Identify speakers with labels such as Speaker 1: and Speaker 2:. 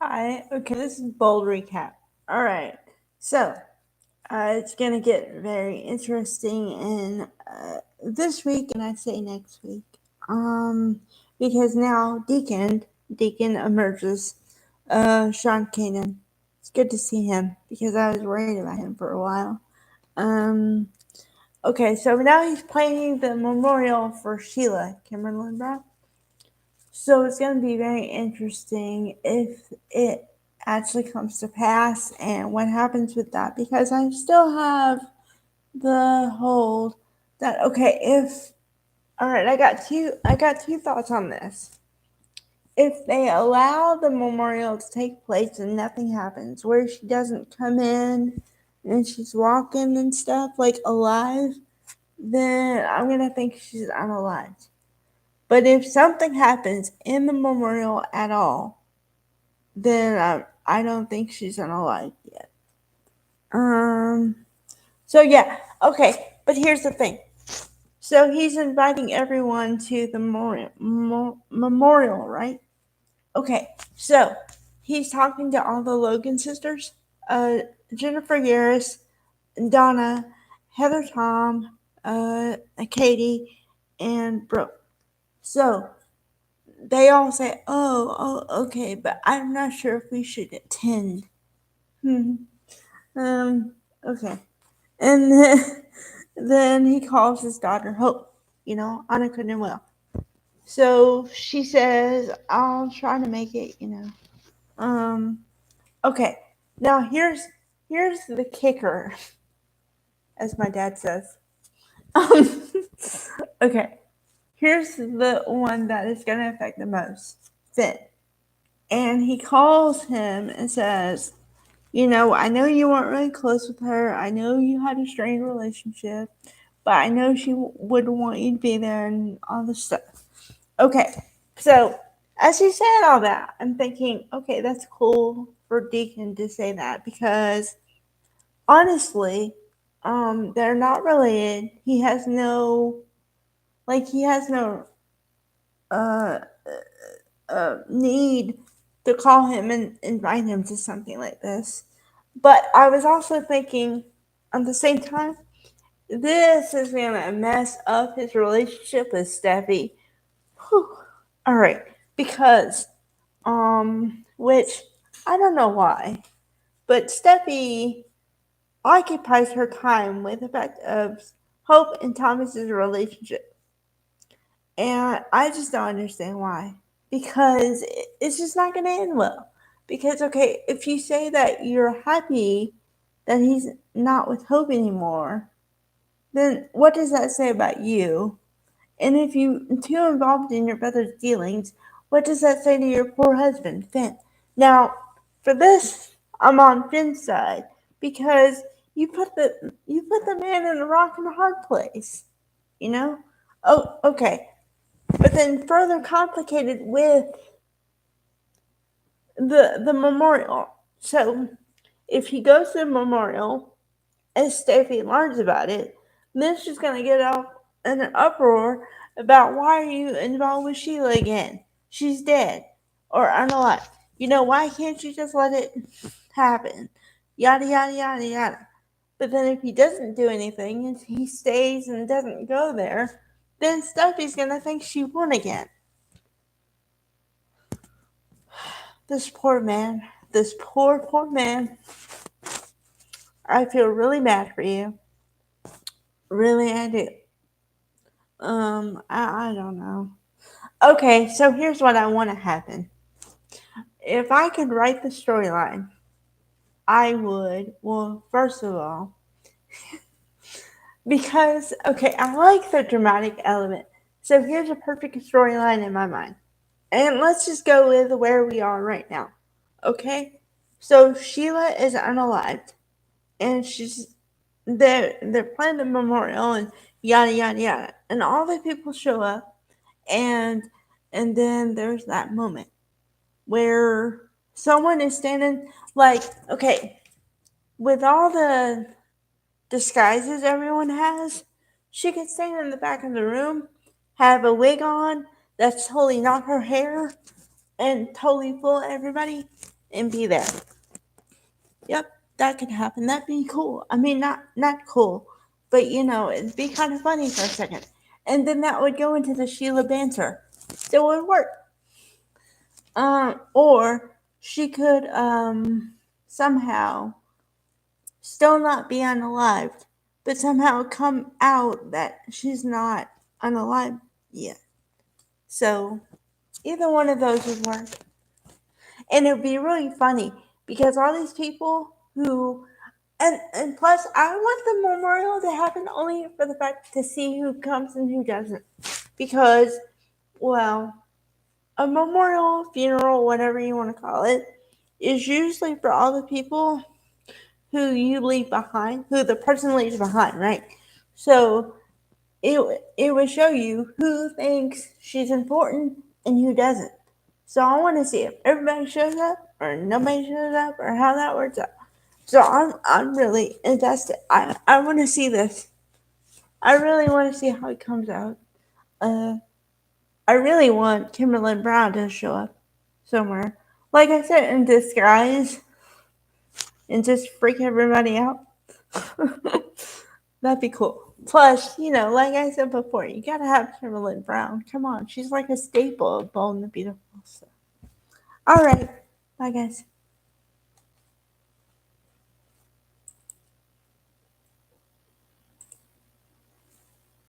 Speaker 1: Hi. Okay, this is bold recap. All right. So, it's going to get very interesting in this week, and I'd say next week. Because now Deacon emerges. Sean Kanan. It's good to see him because I was worried about him for a while. Um, okay, so now he's planning the memorial for Sheila Kimberlin Brown. So it's going to be very interesting if it actually comes to pass and what happens with that because I still have the hold that okay if all right I got two thoughts on this. If they allow the memorial to take place and nothing happens, where she doesn't come in and she's walking and stuff like alive, then I'm gonna think she's unalive. But if something happens in the memorial at all, then I don't think she's unalive yet. Um. So yeah, okay. But here's the thing. So he's inviting everyone to the memorial, right? Okay. So he's talking to all the Logan sisters, uh, Jennifer Garris, Donna, Heather Tom, Katie, and Brooke. So they all say, "Oh, okay," but I'm not sure if we should attend. Hmm. Okay. And then he calls his daughter Hope, Annika Noel. So she says, I'll try to make it. Okay. Now here's the kicker, as my dad says. Um, okay. Here's the one that is gonna affect the most. Finn. And he calls him and says, I know you weren't really close with her. I know you had a strained relationship, but I know she would want you to be there and all this stuff. Okay, so as he said all that, I'm thinking, okay, that's cool for Deacon to say that because honestly, they're not related. He has no uh, need to call him and invite him to something like this. But I was also thinking at the same time, this is gonna mess up his relationship with Steffi. Whew. All right, because which I don't know why, but Steffi occupies her time with the fact of Hope and Thomas's relationship, and I just don't understand why. Because it's just not gonna end well. Because okay, if you say that you're happy that he's not with Hope anymore, then what does that say about you? And if you too involved in your brother's dealings, what does that say to your poor husband, Finn? Now, for this, I'm on Finn's side because you put the man in a rock and a hard place, you know. Oh, okay. But then further complicated with the memorial. So if he goes to the memorial and Steffi learns about it, then she's gonna get up in an uproar about why are you involved with Sheila again? She's dead or unalive. Why can't you just let it happen? Yada yada yada yada. But then if he doesn't do anything and he stays and doesn't go there, then Steffi's gonna think she won again. This poor man. This poor man. I feel really bad for you. Really I do. I don't know. Okay, so here's what I want to happen. If I could write the storyline, I would. Well, first of all, because, okay, I like the dramatic element. So here's a perfect storyline in my mind. And let's just go with where we are right now. Okay? So Sheila is unalived. And they're playing the memorial and yada yada yada. And all the people show up and then there's that moment where someone is standing like, okay, with all the disguises everyone has, she could stand in the back of the room, have a wig on that's totally not her hair and totally fool everybody, and be there. Yep, that could happen. That'd be cool. I mean, not cool, but it'd be kind of funny for a second. And then that would go into the Sheila banter. So it would work. Or she could somehow still not be unalived, but somehow come out that she's not unalived yet. So either one of those would work. And it would be really funny because all these people who and plus I want the memorial to happen only for the fact to see who comes and who doesn't. Because, well, a memorial, funeral, whatever you want to call it, is usually for all the people who you leave behind, who the person leaves behind, right? So it would show you who thinks she's important and who doesn't. So I want to see if everybody shows up or nobody shows up or how that works out. So I'm really invested. I want to see this. I really want to see how it comes out. I really want Kimberly Brown to show up somewhere, like I said, in disguise, and just freak everybody out. That'd be cool. Plus, like I said before, you gotta have Kimberly Brown. Come on, she's like a staple of Bold and the Beautiful. So. All right, bye guys.